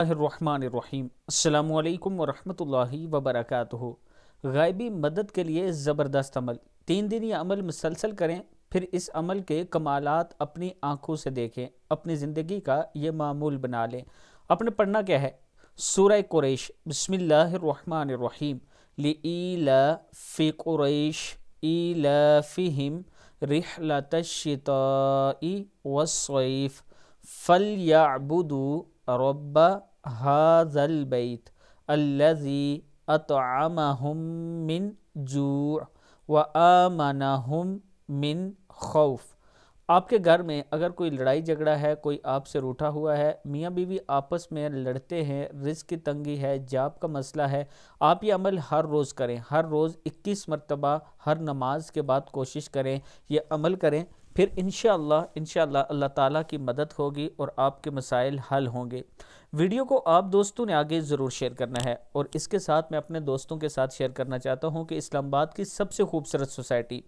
الرحمن الرحیم السلام علیکم ورحمۃ اللہ وبرکاتہ۔ غائبی مدد کے لیے زبردست عمل 3 دن یہ عمل مسلسل کریں، پھر اس عمل کے کمالات اپنی آنکھوں سے دیکھیں، اپنی زندگی کا یہ معمول بنا لیں۔ اپنے پڑھنا کیا ہے؟ سورہ قریش، بسم اللہ الرحمن الرحیم۔ لإیلاف قریش ایلافہم رحلۃ الشتاء والصیف فلیعبدوا رب هذا البیت الذی اطعمہم من جوع وآمنہم من خوف۔ آپ کے گھر میں اگر کوئی لڑائی جھگڑا ہے، کوئی آپ سے روٹھا ہوا ہے، میاں بیوی آپس میں لڑتے ہیں، رزق کی تنگی ہے، جاب کا مسئلہ ہے، آپ یہ عمل ہر روز کریں، ہر روز 21 مرتبہ ہر نماز کے بعد کوشش کریں، یہ عمل کریں، پھر انشاءاللہ اللہ تعالیٰ کی مدد ہوگی اور آپ کے مسائل حل ہوں گے۔ ویڈیو کو آپ دوستوں نے آگے ضرور شیئر کرنا ہے، اور اس کے ساتھ میں اپنے دوستوں کے ساتھ شیئر کرنا چاہتا ہوں کہ اسلام آباد کی سب سے خوبصورت سوسائٹی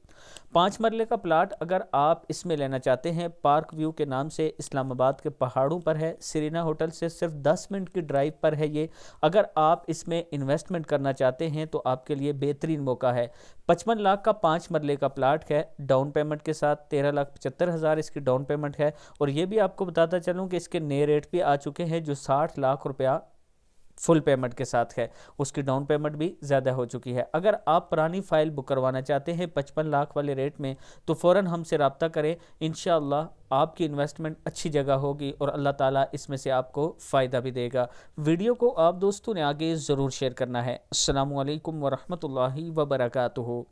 5 مرلے کا پلاٹ اگر آپ اس میں لینا چاہتے ہیں، پارک ویو کے نام سے اسلام آباد کے پہاڑوں پر ہے، سرینا ہوٹل سے صرف 10 منٹ کی ڈرائیو پر ہے یہ۔ اگر آپ اس میں انویسٹمنٹ کرنا چاہتے ہیں تو آپ کے لیے بہترین موقع ہے۔ 55 لاکھ کا 5 مرلے کا پلاٹ ہے، ڈاؤن پیمنٹ کے ساتھ 13,75,000 اس کی ڈاؤن پیمنٹ ہے، اور یہ بھی آپ کو بتاتا چلوں کہ اس کے نئے ریٹ بھی آ چکے ہیں جو 60 لاکھ روپیہ فل پیمنٹ کے ساتھ ہے، اس کی ڈاؤن پیمنٹ بھی زیادہ ہو چکی ہے۔ اگر آپ پرانی فائل بک کروانا چاہتے ہیں 55 لاکھ والے ریٹ میں تو فوراً ہم سے رابطہ کریں، انشاءاللہ آپ کی انویسٹمنٹ اچھی جگہ ہوگی اور اللہ تعالیٰ اس میں سے آپ کو فائدہ بھی دے گا۔ ویڈیو کو آپ دوستوں نے آگے ضرور شیئر کرنا ہے۔ السلام علیکم ورحمۃ اللہ وبرکاتہ۔